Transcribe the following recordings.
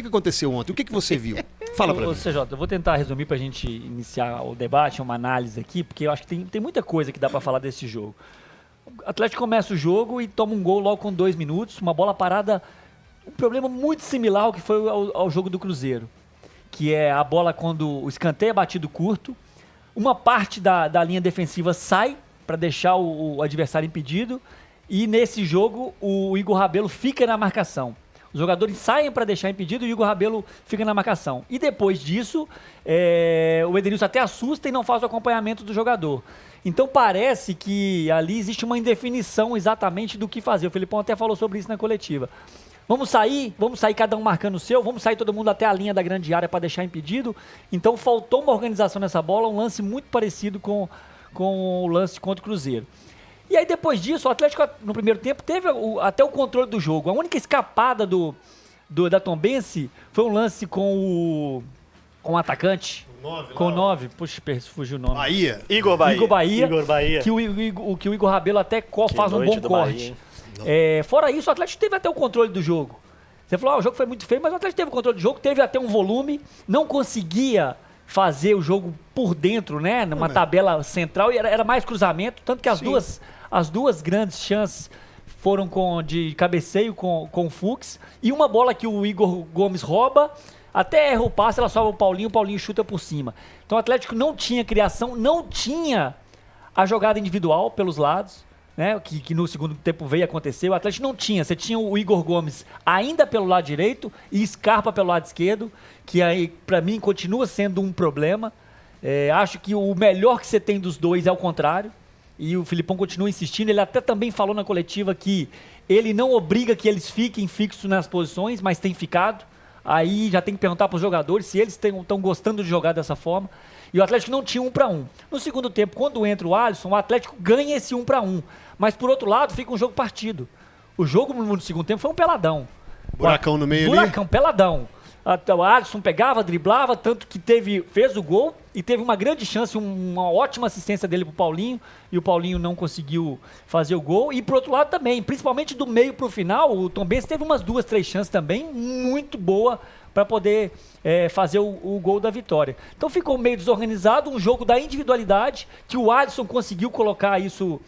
que aconteceu ontem? O que você viu? Fala pra mim. CJ, eu vou tentar resumir pra gente iniciar o debate, uma análise aqui, porque eu acho que tem muita coisa que dá pra falar desse jogo. O Atlético começa o jogo e toma um gol logo com 2 minutos, uma bola parada, um problema muito similar ao que foi ao jogo do Cruzeiro, que é a bola quando o escanteio é batido curto, uma parte da linha defensiva sai para deixar o adversário impedido, e nesse jogo o Igor Rabelo fica na marcação. Os jogadores saem para deixar impedido e o Igor Rabelo fica na marcação. E depois disso, o Edenilson até assusta e não faz o acompanhamento do jogador. Então parece que ali existe uma indefinição exatamente do que fazer. O Felipão até falou sobre isso na coletiva. Vamos sair cada um marcando o seu, vamos sair todo mundo até a linha da grande área para deixar impedido. Então faltou uma organização nessa bola, um lance muito parecido com o lance contra o Cruzeiro. E aí depois disso, o Atlético no primeiro tempo teve até o controle do jogo. A única escapada da Tombense foi um lance com o atacante. Com o 9, puxa, fugiu o nome. Bahia. Igor Bahia. Que o Igor Rabelo até faz um bom corte. Fora isso, o Atlético teve até o controle do jogo. Você falou, o jogo foi muito feio, mas o Atlético teve o controle do jogo, teve até um volume, não conseguia fazer o jogo por dentro, né? Numa tabela central, e era mais cruzamento, tanto que as duas grandes chances foram de cabeceio com o Fux, e uma bola que o Igor Gomes rouba, até erra o passe, ela sobe o Paulinho chuta por cima. Então o Atlético não tinha criação, não tinha a jogada individual pelos lados, né, que no segundo tempo veio acontecer. O Atlético não tinha, você tinha o Igor Gomes ainda pelo lado direito e Scarpa pelo lado esquerdo, que aí pra mim continua sendo um problema. Acho que o melhor que você tem dos dois é o contrário, e o Filipão continua insistindo. Ele até também falou na coletiva que ele não obriga que eles fiquem fixos nas posições, mas tem ficado. Aí já tem que perguntar para os jogadores se eles estão gostando de jogar dessa forma. E o Atlético não tinha 1-1. No segundo tempo, quando entra o Alisson, o Atlético ganha esse 1-1. Mas por outro lado, fica um jogo partido. O jogo no segundo tempo foi um peladão. Buracão no meio ali? Buracão, peladão. O Alisson pegava, driblava, tanto que fez o gol e teve uma grande chance, uma ótima assistência dele pro Paulinho, e o Paulinho não conseguiu fazer o gol. E pro outro lado também, principalmente do meio pro final, o Tombense teve umas 2, 3 chances também, muito boa para poder fazer o gol da vitória. Então ficou meio desorganizado, um jogo da individualidade, que o Alisson conseguiu colocar isso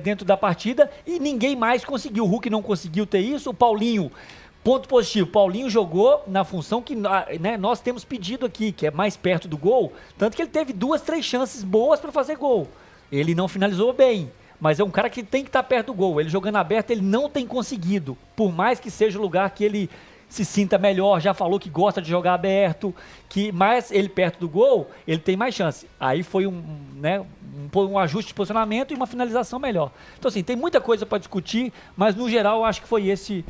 dentro da partida, e ninguém mais conseguiu. O Hulk não conseguiu ter isso, o Paulinho... Ponto positivo, Paulinho jogou na função que nós temos pedido aqui, que é mais perto do gol, tanto que ele teve 2, 3 chances boas para fazer gol. Ele não finalizou bem, mas é um cara que tem que estar perto do gol. Ele jogando aberto, ele não tem conseguido, por mais que seja o lugar que ele se sinta melhor, já falou que gosta de jogar aberto, mas ele perto do gol, ele tem mais chance. Aí foi um ajuste de posicionamento e uma finalização melhor. Então assim, tem muita coisa para discutir, mas no geral eu acho que foi esse...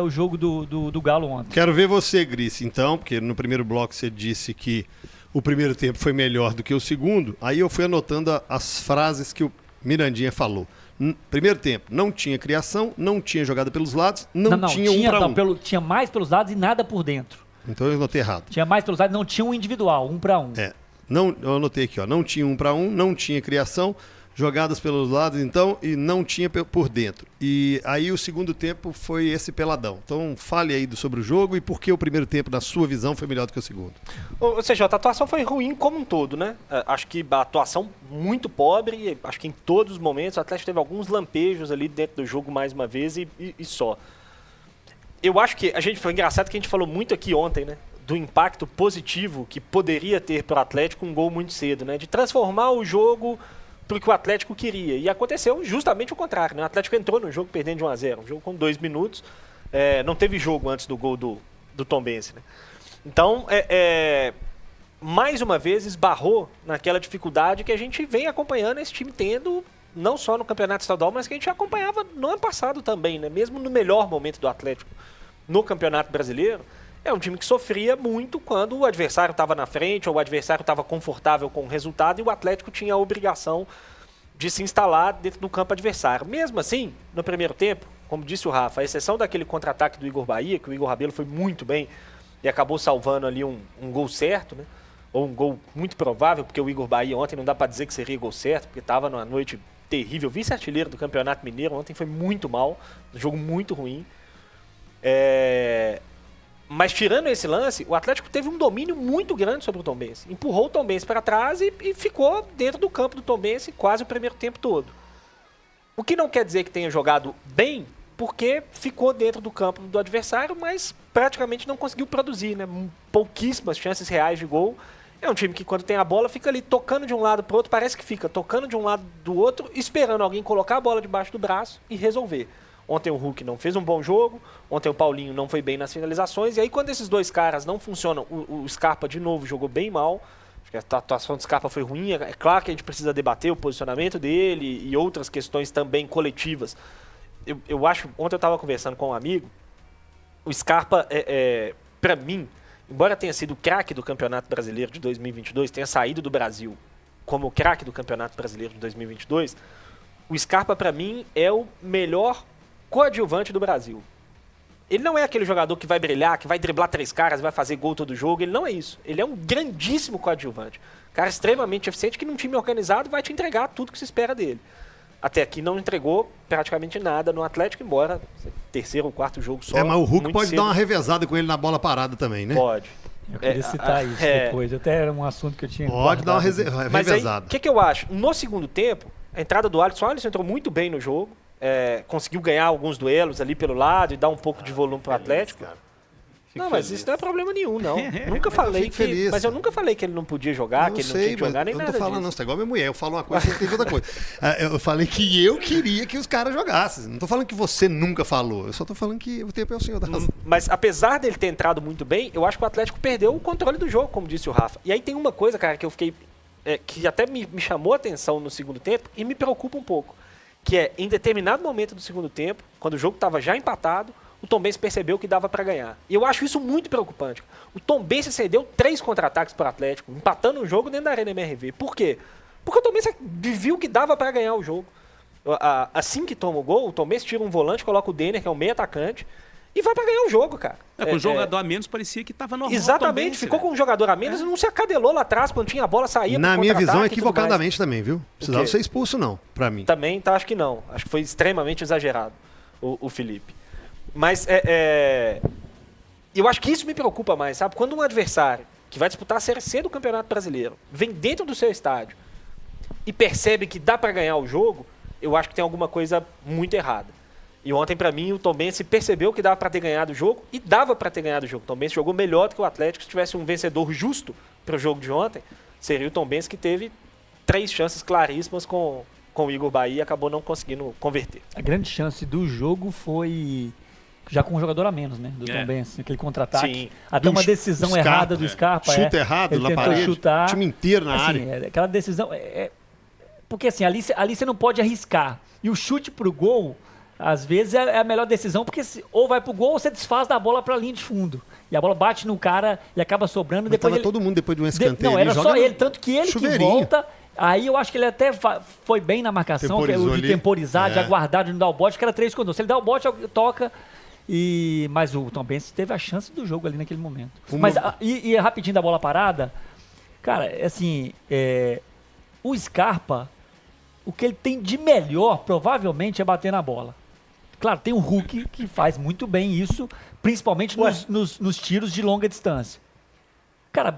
o jogo do Galo ontem. Quero ver você, Grice, então, porque no primeiro bloco você disse que o primeiro tempo foi melhor do que o segundo. Aí eu fui anotando as frases que o Mirandinha falou. Primeiro tempo, não tinha criação, não tinha jogada pelos lados, não tinha 1-1. Tinha mais pelos lados e nada por dentro. Então eu anotei errado. Tinha mais pelos lados, não tinha um individual, 1-1. Eu anotei aqui, não tinha 1-1, não tinha criação, jogadas pelos lados, então, e não tinha por dentro. E aí o segundo tempo foi esse peladão. Então fale aí sobre o jogo e por que o primeiro tempo, na sua visão, foi melhor do que o segundo. Ou seja, a atuação foi ruim como um todo, né? Acho que a atuação muito pobre, acho que em todos os momentos o Atlético teve alguns lampejos ali dentro do jogo mais uma vez e só. Eu acho que foi engraçado que a gente falou muito aqui ontem, né? Do impacto positivo que poderia ter para o Atlético um gol muito cedo, né? De transformar o jogo para o que o Atlético queria. E aconteceu justamente o contrário, né? O Atlético entrou no jogo perdendo de 1-0. Um jogo com 2 minutos. Não teve jogo antes do gol do Tombense, né? Então, mais uma vez, esbarrou naquela dificuldade que a gente vem acompanhando esse time tendo, não só no Campeonato Estadual, mas que a gente acompanhava no ano passado também, né? Mesmo no melhor momento do Atlético no Campeonato Brasileiro, é um time que sofria muito quando o adversário estava na frente ou o adversário estava confortável com o resultado e o Atlético tinha a obrigação de se instalar dentro do campo adversário. Mesmo assim, no primeiro tempo, como disse o Rafa, a exceção daquele contra-ataque do Igor Bahia, que o Igor Rabelo foi muito bem e acabou salvando ali um gol certo, né? Ou um gol muito provável, porque o Igor Bahia ontem não dá para dizer que seria gol certo, porque estava numa noite terrível. Vice-artilheiro do Campeonato Mineiro, ontem foi muito mal, um jogo muito ruim. Mas tirando esse lance, o Atlético teve um domínio muito grande sobre o Tombense. Empurrou o Tombense para trás e ficou dentro do campo do Tombense quase o primeiro tempo todo. O que não quer dizer que tenha jogado bem, porque ficou dentro do campo do adversário, mas praticamente não conseguiu produzir, né? Pouquíssimas chances reais de gol. É um time que quando tem a bola fica ali tocando de um lado para o outro, parece que fica tocando de um lado do outro, esperando alguém colocar a bola debaixo do braço e resolver. Ontem o Hulk não fez um bom jogo, ontem o Paulinho não foi bem nas finalizações, e aí quando esses dois caras não funcionam, o Scarpa de novo jogou bem mal, acho que a atuação do Scarpa foi ruim, é claro que a gente precisa debater o posicionamento dele e outras questões também coletivas. Eu acho, ontem eu estava conversando com um amigo, o Scarpa, para mim, embora tenha sido o craque do Campeonato Brasileiro de 2022, tenha saído do Brasil como o craque do Campeonato Brasileiro de 2022, o Scarpa para mim é o melhor coadjuvante do Brasil. Ele não é aquele jogador que vai brilhar, que vai driblar 3 caras, vai fazer gol todo jogo. Ele não é isso. Ele é um grandíssimo coadjuvante. Cara extremamente eficiente que num time organizado vai te entregar tudo que se espera dele. Até aqui não entregou praticamente nada no Atlético, embora terceiro ou quarto jogo só. Mas o Hulk pode cedo dar uma revezada com ele na bola parada também, né? Pode. Eu queria citar isso depois. Até era um assunto que eu tinha Pode dar uma revezada. Mas aí, o que eu acho? No segundo tempo, a entrada do Alisson, o Alisson entrou muito bem no jogo. Conseguiu ganhar alguns duelos ali pelo lado e dar um pouco de volume pro Atlético. Não, mas isso não é problema nenhum, não. Nunca falei que. Feliz. Mas eu nunca falei que ele não podia jogar, que ele não tinha que jogar, nem nada. Eu não tô falando, não, você tá igual a minha mulher. Eu falo uma coisa e você entende outra coisa. Eu falei que eu queria que os caras jogassem. Não tô falando que você nunca falou. Eu só tô falando que o tempo é o senhor da razão. Mas apesar dele ter entrado muito bem, eu acho que o Atlético perdeu o controle do jogo, como disse o Rafa. E aí tem uma coisa, cara, que eu fiquei. Que até me chamou a atenção no segundo tempo e me preocupa um pouco. Que é, em determinado momento do segundo tempo, quando o jogo estava já empatado, o Tombense percebeu que dava para ganhar. E eu acho isso muito preocupante. O Tombense cedeu 3 contra-ataques para o Atlético, empatando o jogo dentro da Arena MRV. Por quê? Porque o Tombense viu que dava para ganhar o jogo. Assim que toma o gol, o Tombense tira um volante, coloca o Denner, que é um meio atacante, e vai para ganhar o jogo, cara. Com o jogador a menos parecia que estava normal. Exatamente, ficou com um jogador a menos e não se acadelou lá atrás quando tinha a bola, saía. Na minha visão, equivocadamente também, viu? Precisava ser expulso, não, pra mim. Também, tá, acho que não. Acho que foi extremamente exagerado o Felipe. Mas eu acho que isso me preocupa mais, sabe? Quando um adversário que vai disputar a Série C do Campeonato Brasileiro vem dentro do seu estádio e percebe que dá pra ganhar o jogo, eu acho que tem alguma coisa muito errada. E ontem, para mim, o Tombense percebeu que dava para ter ganhado o jogo e dava para ter ganhado o jogo. O Tombense jogou melhor do que o Atlético. Se tivesse um vencedor justo para o jogo de ontem, seria o Tombense que teve 3 chances claríssimas com o Igor Bahia e acabou não conseguindo converter. A grande chance do jogo foi já com um jogador a menos, né? Do Tombense, aquele contra-ataque. Sim. Até uma decisão errada do Scarpa. Chute errado, ele na tentou parede, chutar. O time inteiro na área. Aquela decisão... Porque assim, ali você não pode arriscar. E o chute pro gol... Às vezes é a melhor decisão, porque ou vai pro gol ou você desfaz da bola pra linha de fundo. E a bola bate no cara e acaba sobrando. Mas depois todo mundo depois de um escanteio. Não, era só ele, tanto que ele que volta. Aí eu acho que ele até foi bem na marcação, que é o de temporizar, de aguardar, de não dar o bote, que era 3 contra 2. Se ele dá o bote, toca. Mas o Tombense teve a chance do jogo ali naquele momento. Mas rapidinho da bola parada, cara, assim, o Scarpa, o que ele tem de melhor, provavelmente, é bater na bola. Claro, tem o Hulk que faz muito bem isso, principalmente nos tiros de longa distância. Cara,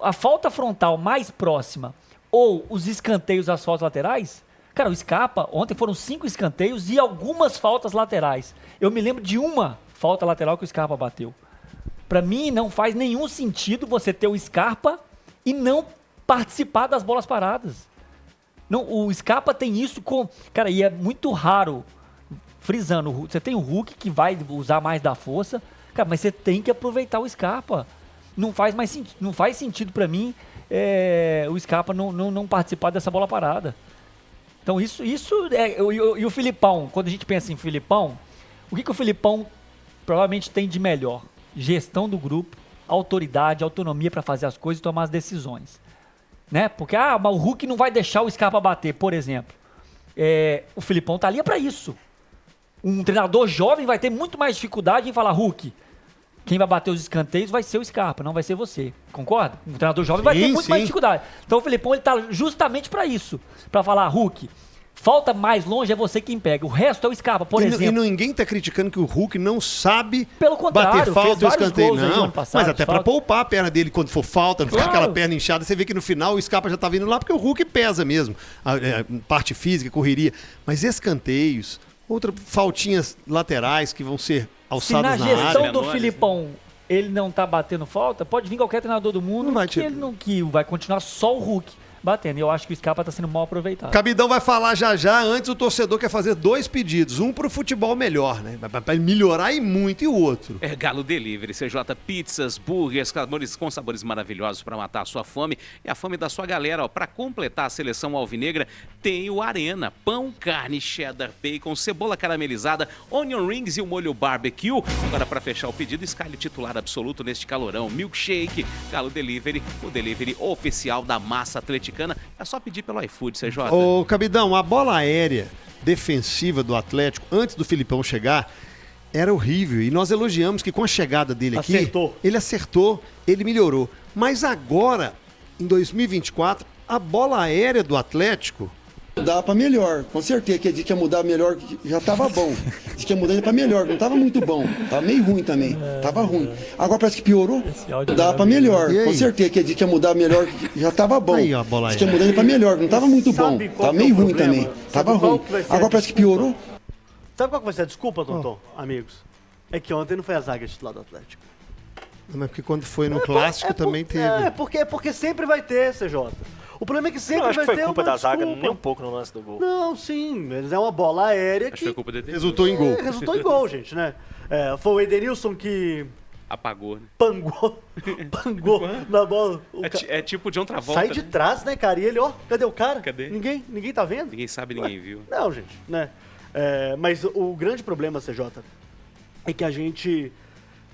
a falta frontal mais próxima ou os escanteios às faltas laterais, cara, o Scarpa, ontem foram 5 escanteios e algumas faltas laterais. Eu me lembro de uma falta lateral que o Scarpa bateu. Pra mim, não faz nenhum sentido você ter o Scarpa e não participar das bolas paradas. Não, o Scarpa tem isso com... Cara, e é muito raro... Frisando, você tem o Hulk que vai usar mais da força, cara, mas você tem que aproveitar o Scarpa. Não faz sentido pra mim o Scarpa não participar dessa bola parada. Então isso e o Filipão, quando a gente pensa em Filipão, o que o Filipão provavelmente tem de melhor? Gestão do grupo, autoridade, autonomia pra fazer as coisas e tomar as decisões. Né? Porque mas o Hulk não vai deixar o Scarpa bater, por exemplo. O Filipão tá ali pra isso. Um treinador jovem vai ter muito mais dificuldade em falar, Hulk, quem vai bater os escanteios vai ser o Scarpa, não vai ser você. Concorda? Um treinador jovem vai ter muito mais dificuldade. Então o Felipão ele tá justamente para isso, para falar, Hulk, Falta mais longe é você quem pega. O resto é o Scarpa, por exemplo. E ninguém tá criticando que o Hulk não sabe Pelo contrário, bater falta e escanteio. Não, passado, mas até para poupar a perna dele quando for falta, não ficar aquela perna inchada. Você vê que no final o Scarpa já tá vindo lá porque o Hulk pesa mesmo. A parte física, correria. Mas escanteios, outras faltinhas laterais que vão ser alçadas na área. Se na gestão do Filipão ele não tá batendo falta, pode vir qualquer treinador do mundo que vai continuar só o Hulk batendo. E eu acho que o Scarpa tá sendo mal aproveitado. Cabidão vai falar já. Antes o torcedor quer fazer 2 pedidos. Um pro futebol melhor, né? Pra melhorar e muito, e o outro. É Galo Delivery, CJ Pizzas, burgers, com sabores maravilhosos para matar a sua fome e a fome da sua galera. Ó, para completar a seleção alvinegra, tem o Arena, pão, carne, cheddar, bacon, cebola caramelizada, onion rings e o molho barbecue. Agora, para fechar o pedido, escalhe o titular absoluto neste calorão, milkshake. Galo Delivery, o delivery oficial da massa atleticana. É só pedir pelo iFood, CJ. Ô, Cabidão, a bola aérea defensiva do Atlético, antes do Filipão chegar, era horrível. E nós elogiamos que com a chegada dele aqui, ele acertou, ele melhorou. Mas agora, em 2024, a bola aérea do Atlético... Dá pra melhor, com certeza. Que ia mudar melhor, já tava bom. Diz que ia mudar pra melhor, não tava muito bom. Tava meio ruim também, tava ruim. Agora parece que piorou. Dá pra melhor, com certeza. Que ia mudar melhor, já tava bom. Aí, ó, a bola diz que ia mudar pra melhor, não tava muito bom. Tava meio ruim também, tava ruim. Agora parece que piorou. Sabe qual que vai ser a desculpa, Tonton, amigos? É que ontem não foi a zaga titular do Atlético. Mas porque quando foi no Clássico também teve. Porque sempre vai ter, CJ. O problema é que sempre vai ter. Não acho que foi culpa da zaga nem um pouco no lance do gol. Não, sim, mas é uma bola aérea que... Foi culpa dele. Resultou em gol. Resultou em gol, gente, né? Foi o Edenilson que... Apagou, né? Pangou na bola. É tipo de outra volta. Sai de trás, né, cara? E ele, cadê o cara? Cadê? Ninguém tá vendo? Ninguém sabe, ninguém viu. Não, gente, né? Mas o grande problema, CJ, é que a gente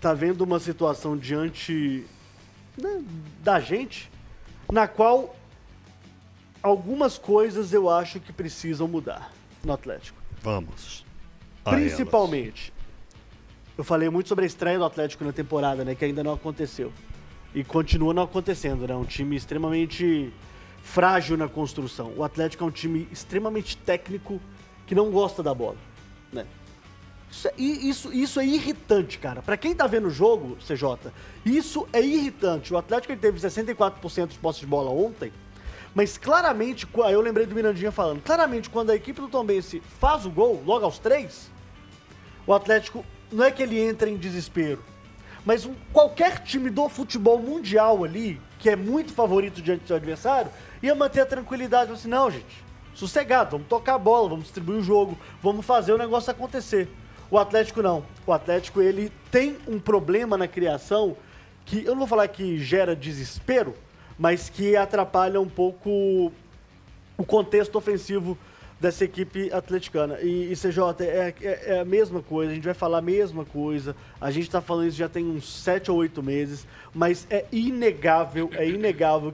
tá vendo uma situação diante da gente, na qual algumas coisas eu acho que precisam mudar no Atlético. Vamos. Principalmente, eu falei muito sobre a estreia do Atlético na temporada, né, que ainda não aconteceu. E continua não acontecendo, né? Um time extremamente frágil na construção. O Atlético é um time extremamente técnico que não gosta da bola, né? Isso é irritante, cara. Pra quem tá vendo o jogo, CJ, isso é irritante. O Atlético ele teve 64% de posse de bola ontem, mas claramente, eu lembrei do Mirandinha falando, claramente quando a equipe do Tombense faz o gol, logo aos 3, o Atlético, não é que ele entra em desespero, mas qualquer time do futebol mundial ali, que é muito favorito diante do seu adversário, ia manter a tranquilidade, assim, não, gente, sossegado, vamos tocar a bola, vamos distribuir o jogo, vamos fazer o negócio acontecer. O Atlético não. O Atlético, ele tem um problema na criação que, eu não vou falar que gera desespero, mas que atrapalha um pouco o contexto ofensivo dessa equipe atleticana. E CJ, é a mesma coisa, a gente vai falar a mesma coisa, a gente tá falando isso já tem uns 7 ou 8 meses, mas é inegável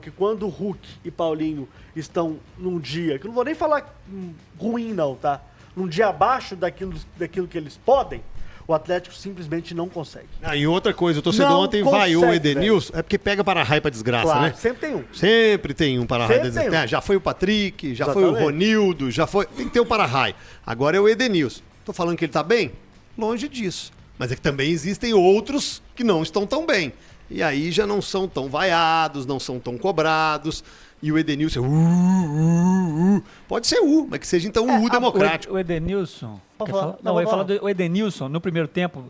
que quando Hulk e Paulinho estão num dia, que eu não vou nem falar ruim não, tá? Num dia abaixo daquilo que eles podem, o Atlético simplesmente não consegue. E outra coisa, o torcedor ontem vaiou o Edenilson, é porque pega para-raio pra desgraça, claro, né? Sempre tem um. Sempre tem um para-raio da desgraça. Já foi o Patrick, já foi o Ronildo, já foi... Tem que ter um para-raio. Agora é o Edenilson. Tô falando que ele tá bem? Longe disso. Mas é que também existem outros que não estão tão bem. E aí já não são tão vaiados, não são tão cobrados. E o Edenilson pode ser mas que seja então democrático. O Edenilson... Não, eu ia falar do Edenilson, no primeiro tempo,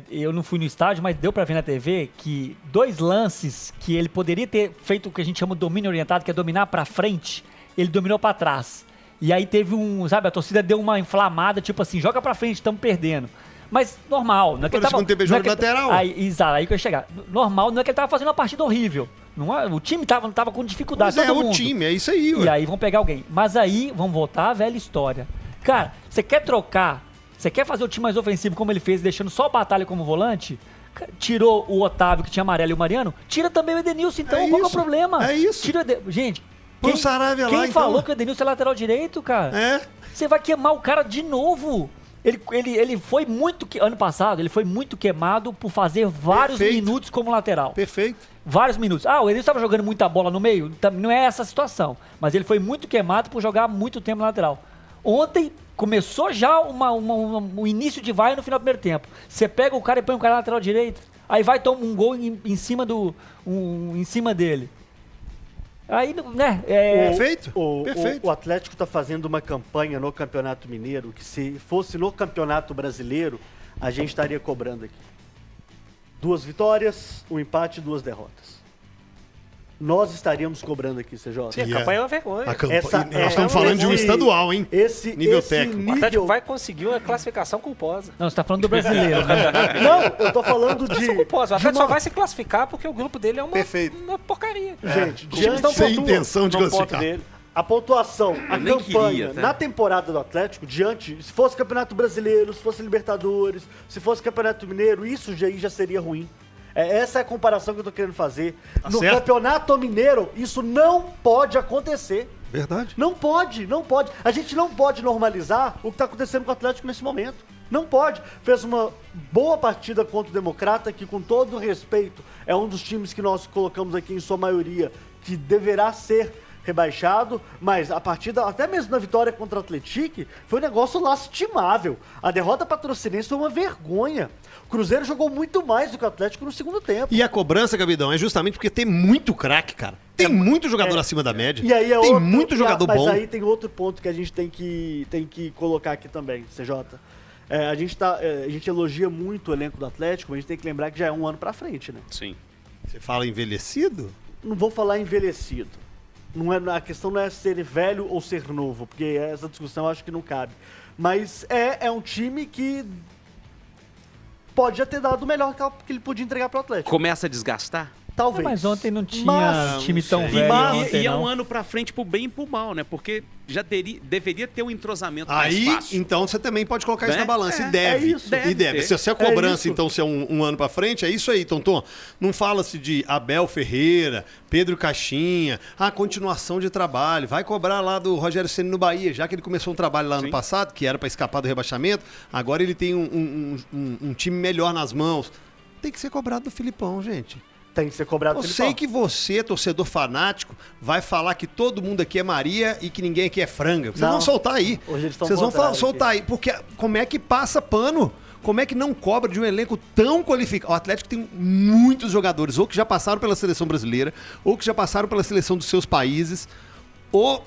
eu não fui no estádio, mas deu pra ver na TV que 2 lances que ele poderia ter feito o que a gente chama de domínio orientado, que é dominar pra frente, ele dominou pra trás. E aí teve a torcida deu uma inflamada, tipo assim, joga pra frente, estamos perdendo. Mas normal, não é que ele tava... lateral. Exato, aí que eu ia chegar. Normal, não é que ele tava fazendo uma partida horrível. O time não tava com dificuldade. Mas o time, é isso aí. E aí vão pegar alguém. Mas aí vão voltar à velha história. Cara, você quer trocar, você quer fazer o time mais ofensivo como ele fez, deixando só o Batalha como volante? Tirou o Otávio, que tinha amarelo, e o Mariano, tira também o Edenilson, então. Qual é o problema? É isso. Gente, quem falou que o Edenilson é lateral direito, cara? Você vai queimar o cara de novo. Ele foi muito... Ano passado, ele foi muito queimado por fazer vários minutos como lateral. Perfeito. Vários minutos. O Edenilson estava jogando muita bola no meio? Não é essa a situação. Mas ele foi muito queimado por jogar muito tempo na lateral. Ontem começou já um início de vai no final do primeiro tempo. Você pega o cara e põe o cara na lateral direita, aí vai tomar um gol em cima dele. Aí, né? Perfeito. O Atlético está fazendo uma campanha no Campeonato Mineiro que, se fosse no Campeonato Brasileiro, a gente estaria cobrando aqui. 2 vitórias, 1 empate e 2 derrotas. Nós estaríamos cobrando aqui, CJ. Sim, a campanha é uma vergonha. Nós estamos falando de um estadual, hein? Nível técnico. O Atlético vai conseguir uma classificação culposa. Não, você está falando do brasileiro. Não, eu tô falando de... culposa. O Atlético só vai se classificar porque o grupo dele é uma porcaria. Gente, sem intenção de classificar. A pontuação, a campanha queria, tá? na temporada do Atlético, se fosse Campeonato Brasileiro, se fosse Libertadores, se fosse Campeonato Mineiro, isso já seria ruim. Essa é a comparação que eu tô querendo fazer. No certo. Campeonato Mineiro, isso não pode acontecer. Verdade. Não pode. A gente não pode normalizar o que tá acontecendo com o Atlético nesse momento. Não pode. Fez uma boa partida contra o Democrata, que, com todo respeito, é um dos times que nós colocamos aqui em sua maioria, que deverá ser rebaixado, mas a partida, até mesmo na vitória contra o Atlético, foi um negócio lastimável. A derrota patrocinense foi uma vergonha. O Cruzeiro jogou muito mais do que o Atlético no segundo tempo. E a cobrança, Gabidão, é justamente porque tem muito craque, cara. Tem muito jogador acima da média. E aí tem muito jogador bom. Mas aí tem outro ponto que a gente tem que colocar aqui também, CJ. A gente elogia muito o elenco do Atlético, mas a gente tem que lembrar que já é um ano pra frente, né? Sim. Você fala envelhecido? Não vou falar envelhecido. A questão não é ser velho ou ser novo, porque essa discussão eu acho que não cabe. Mas é um time que pode já ter dado o melhor que ele podia entregar pro Atlético. Começa a desgastar? Talvez. Mas ontem não tinha time tão velho. E é um ano pra frente pro bem e pro mal, né? Porque já deveria ter um entrosamento aí, mais fácil. Então você também pode colocar isso Né? na balança. E deve. É isso. E deve. Se a cobrança, isso. então, se é um ano pra frente, é isso aí, Tonton. Não fala-se de Abel Ferreira, Pedro Caixinha, continuação de trabalho. Vai cobrar lá do Rogério Ceni no Bahia, já que ele começou um trabalho lá ano passado, que era pra escapar do rebaixamento. Agora ele tem um time melhor nas mãos. Tem que ser cobrado do Filipão, gente. Tem que ser cobrado Eu do Filipão. sei que você, torcedor fanático, vai falar que todo mundo aqui é Maria e que ninguém aqui é franga. Vocês vão soltar aí. Hoje eles estão Vocês vão contrário soltar aí. Porque como é que passa pano? Como é que não cobra de um elenco tão qualificado? O Atlético tem muitos jogadores, ou que já passaram pela seleção brasileira, ou que já passaram pela seleção dos seus países, ou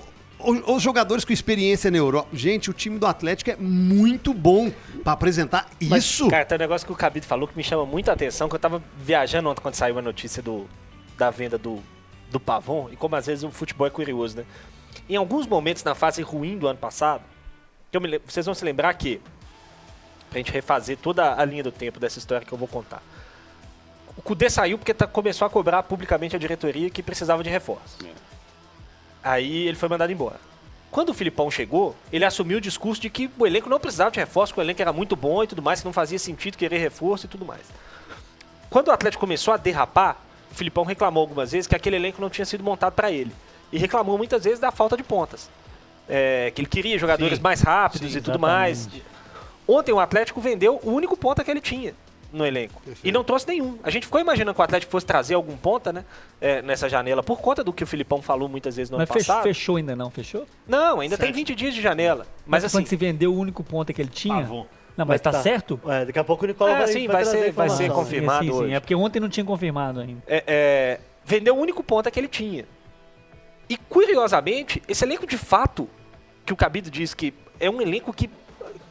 os jogadores com experiência na Europa. Gente, o time do Atlético é muito bom pra apresentar isso. Cara, tem um negócio que o Cabide falou que me chama muita atenção, que eu tava viajando ontem quando saiu a notícia da venda do Pavon, e como às vezes o futebol é curioso, né? Em alguns momentos na fase ruim do ano passado, vocês vão se lembrar que, pra gente refazer toda a linha do tempo dessa história que eu vou contar, o Cudê saiu porque começou a cobrar publicamente a diretoria que precisava de reforço. Aí ele foi mandado embora. Quando o Filipão chegou, ele assumiu o discurso de que o elenco não precisava de reforço, que o elenco era muito bom e tudo mais, que não fazia sentido querer reforço e tudo mais. Quando o Atlético começou a derrapar, o Filipão reclamou algumas vezes que aquele elenco não tinha sido montado para ele. E reclamou muitas vezes da falta de pontas. Que ele queria jogadores mais rápidos e tudo mais. Ontem o Atlético vendeu o único ponta que ele tinha no elenco. Perfeito. E não trouxe nenhum. A gente ficou imaginando que o Atlético fosse trazer algum ponta, né? Nessa janela, por conta do que o Filipão falou muitas vezes no ano passado. Mas fechou ainda não? Fechou? Não, ainda tem 20 dias de janela. Mas assim... Quando se vendeu o único ponta que ele tinha... Não, mas tá certo? Daqui a pouco o Nicola vai ser confirmado sim, hoje. É porque ontem não tinha confirmado ainda. Vendeu o único ponta que ele tinha. E, curiosamente, esse elenco de fato, que o Cabido diz que é um elenco que...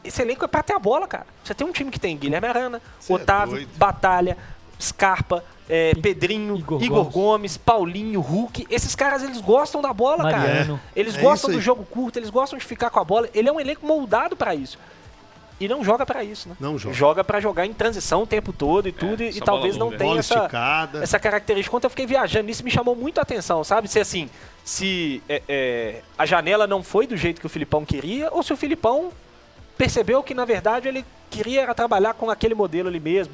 Esse elenco é pra ter a bola, cara. Você tem um time que tem Guilherme Arana, Otávio, Batalha, Scarpa, Pedrinho, Igor Gomes, Paulinho, Hulk. Esses caras, eles gostam da bola, Mariano. cara. Eles gostam do jogo curto, eles gostam de ficar com a bola. Ele é um elenco moldado pra isso. E não joga pra isso, né? Não joga. Joga pra jogar em transição o tempo todo e tudo. E talvez não tenha essa característica. Ontem eu fiquei viajando, isso me chamou muito a atenção, sabe? Se a janela não foi do jeito que o Filipão queria, ou se o Filipão percebeu que, na verdade, ele queria era trabalhar com aquele modelo ali mesmo.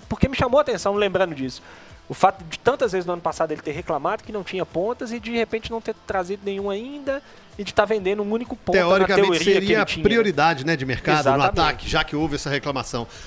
Porque me chamou a atenção, lembrando disso. O fato de tantas vezes no ano passado ele ter reclamado que não tinha pontas e de repente não ter trazido nenhum ainda e de estar vendendo um único ponto na teoria seria que ele tinha, prioridade, né, de mercado. Exatamente. No ataque, já que houve essa reclamação.